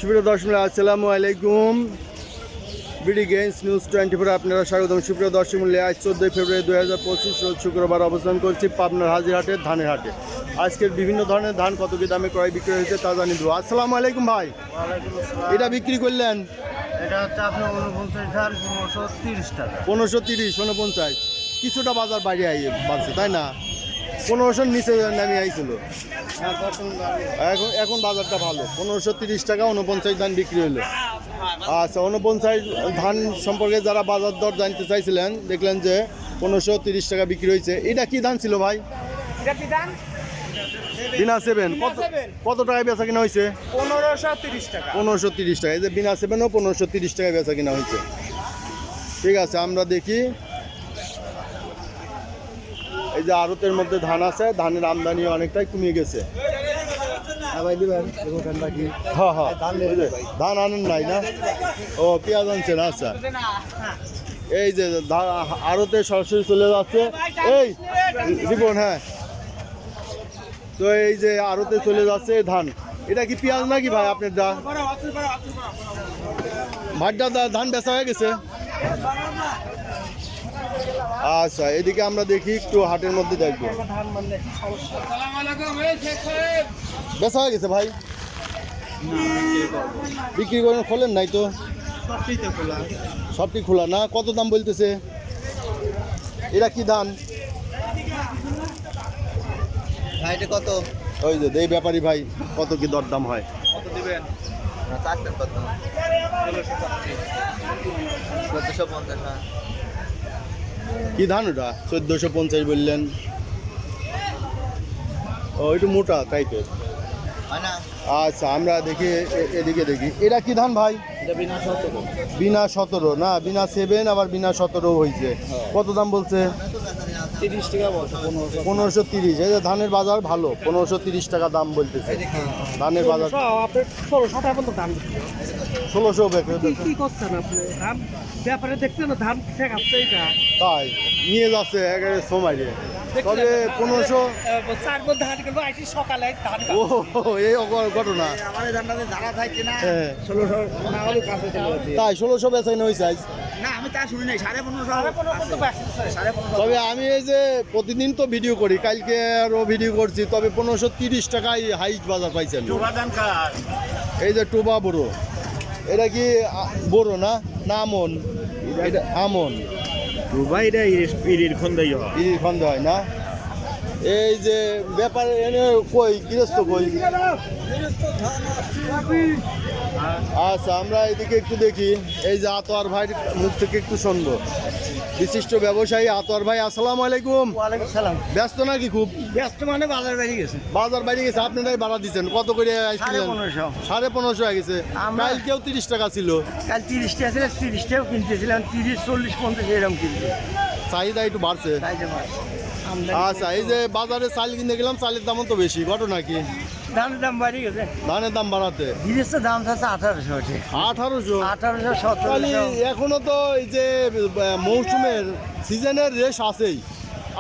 সুপ্রিয় দর্শক আসসালামু আলাইকুম। বিডি গেমস নিউজ 24 আপনারা স্বাগতম। সুপ্রিয় দর্শক মূল্যে আজ 14 ফেব্রুয়ারি 2025 রোজ শুক্রবার অবস্থান করছি পাবনার হাজিরহাটের ধানের হাটে। আজকের বিভিন্ন ধরনের ধান কত কি দামে ক্রয় বিক্রি হয়েছে তা জানিয়ে দেবো। আসসালামু আলাইকুম ভাই। এটা বিক্রি করলেন? এটা হচ্ছে আপনার 49 ধান 1530 টাকা। 1530 49 কিছুটা বাজার বাইরে বাড়ছে তাই না? 1500 নিচে নামিয়ে আইছিল। এখন বাজারটা ভালো, 1530 টাকা 49 ধান বিক্রি হলো। আচ্ছা, 49 ধান সম্পর্কে যারা বাজার দর জানতে চাইছিলেন দেখলেন যে 1530 টাকা বিক্রি হয়েছে। এটা কি ধান ছিল ভাই? বিনা 7 কত টাকায় বেচা কিনা হয়েছে? 1530 টাকা। 1530 টাকা। এই যে বিনা 7ও 1530 টাকায় বেচা কিনা হয়েছে। ঠিক আছে, আমরা দেখি। এই যে আড়তের মধ্যে ধান আছে, ধানের আমদানি অনেকটাই কমে গেছে। হ্যাঁ হ্যাঁ, ধান আনেন নাই না? ও পেঁয়াজ আনছেন। আচ্ছা, এই যে আড়তে সরাসরি চলে যাচ্ছে। এই জীবন, হ্যাঁ, তো এই যে আড়তে চলে যাচ্ছে ধান। এটা কি পেঁয়াজ নাকি ভাই আপনার? ভাইটা ধান বেচা হয়ে গেছে। আচ্ছা, এদিকে আমরা দেখি একটু হাটের মধ্যে দেখবো। বেচা হয়ে গেছে ভাই? বিক্রি করেন, খোলেন নাই তো? সবটি খোলা না? কত দাম বলতেছে? এটা কি ধান? ভাইটা কত? ওই যে এই ব্যাপারী ভাই কত কি দরদাম হয়? কত দিবেন? না চাচ্ছেন কত? 1450। কি ধান ওটা? 1450 বললেন? ও একটু মোটা টাইপের। আচ্ছা, আমরা দেখি এদিকে দেখি। এটা কি ধান ভাই? বিনা 17। বিনা 17 না, বিনা 7 আবার বিনা 17 হয়েছে। কত দাম বলছে? 30 টাকা বলছে। 1530। এই যে ধানের বাজার ভালো, 1530 টাকা দাম বলতেছে ধানের বাজার। 1600 টাকা পর্যন্ত দাম। 1600 কি করছেন আপনি? ধান ব্যাপারে দেখছেন না, ধান ঠেকাচ্ছে এটা। তাই নিয়ে যাচ্ছে একেবারে সময় রে। তবে 1500 ধান কিনবো আইসি সকালে ধান। ও এই ঘটনা। আমাদের ধানটাতে ধারা থাকে না। হ্যাঁ, 1600 না হলে কাছে চলে যাচ্ছে। তাই 1600 বেচা কিনা হয়েছে আজ? না, আমি তা শুনি নাই। 1550। তবে আমি এই যে প্রতিদিন তো ভিডিও করি, কালকে আরও ভিডিও করছি, তবে 1530 টাকায় হাইট বাজার পাইছেন। এই যে টোবা বড়, এটা কি বড় না না আমন? এটা আমন। ইরির খন্দ হয় না? এই যে ব্যাপারে এনে কই গৃহস্থ কই? আচ্ছা, আমরা এদিকে একটু দেখি। এই যে আতোয়ার ভাইয়ের মুখ থেকে একটু শুনবো। বিশিষ্ট ব্যবসায়ী আতোয়ার ভাই, আসসালামু আলাইকুম। ওয়ালাইকুম সালাম। ব্যস্ত নাকি খুব? ব্যস্ত মানে বাজার বেরিয়ে গেছে। বাজার বাইরে গেছে, আপনারাই ভাড়া দিচ্ছেন। কত করে আসছিলেন? 1550। 1550 হয়ে গেছে। কালকেও 30 টাকা ছিল। কাল 30 টাকা ছিল, 30 টাকাও কিনতেছিলাম। 30, 40, 50 এরকম কিনতে। চাহিদা একটু বাড়ছে। আমদানি আচ্ছা, এই যে বাজারে চাল কিনতে গেলাম, চালের দামও তো বেশি। ঘটনা কি? ধানের দাম বাড়িয়ে গেছে। ধানের দাম বাড়াতে বিদেশের দাম আছে 1800। 1800? 1800, খালি 1700। এখনো তো এই যে মৌসুমের সিজনের রেশ আছেই।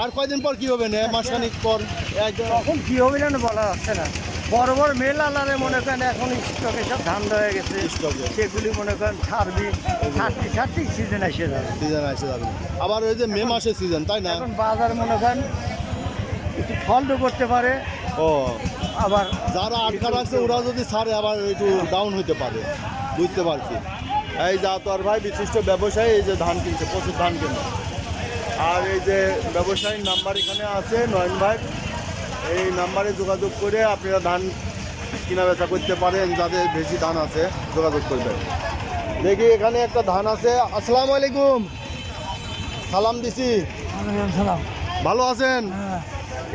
আর কয়দিন পর কি হবে না? মাসখানিক পর একদম তখন কি হবে না বলা যাচ্ছে না। বড় বড় মেল আলারে মনে করেন এখন স্টকে সব ধান হয়ে গেছে। স্টকে সেগুলি মনে করেন ছাড়বি, ছাড়তে সিজন এসে যাবে। সিজন আসে যাবে। আবার ওই যে মে মাসের সিজন, তাই না? এখন বাজার মনে করেন একটু ফল্ট করতে পারে। ও, আবার যারা আটকা রাখছে ওরা যদি ছাড়ে আবার একটু ডাউন হতে পারে, বুঝতে পারছি। এই যে আতোয়ার ভাই বিশিষ্ট ব্যবসায়ী, এই যে ধান কিনছে, প্রচুর ধান কেনে। আর এই যে ব্যবসায়ীর নাম্বার এখানে আছে, নয়ন ভাই। এই নাম্বারে যোগাযোগ করে আপনারা ধান কিনা বেচা করতে পারেন। যাদের বেশি ধান আছে যোগাযোগ করবেন। দেখি এখানে একটা ধান আছে। আসসালামু আলাইকুম। সালাম দিছি। সালাম। ভালো আছেন?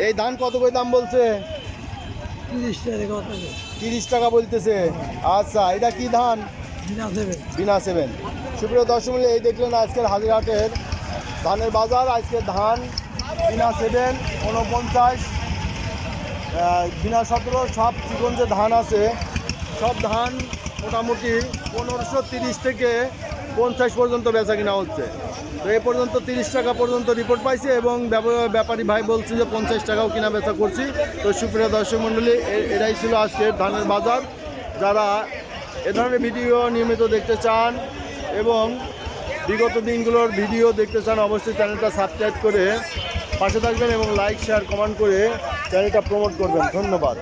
এই ধান কত করে দাম বলছে? 30 টাকা বলতেছে। আচ্ছা, এটা কি ধান? বিনা 7। সুপ্রিয় দর্শক মূল্য, এই দেখলেন আজকের হাজিরহাটের ধানের বাজার। আজকের ধান বিনা 7 49, বিনা 17 সব চিকন যে ধান আছে সব ধান মোটামুটি 1530 থেকে 50 পর্যন্ত বেচা কিনা হচ্ছে। তো এ পর্যন্ত 30 টাকা পর্যন্ত রিপোর্ট পাইছে এবং ব্যাপারী ভাই বলছে যে 50 টাকাও কিনা বেচা করছি। তো সুপ্রিয় দর্শক মণ্ডলী, এটাই ছিল আজকের ধানের বাজার। যারা এ ধরনের ভিডিও নিয়মিত দেখতে চান এবং বিগত দিনগুলোর ভিডিও দেখতে চান, অবশ্যই চ্যানেলটা সাবস্ক্রাইব করে পাশে থাকবেন এবং লাইক শেয়ার কমেন্ট করে চ্যানেলটা প্রমোট করবেন। ধন্যবাদ।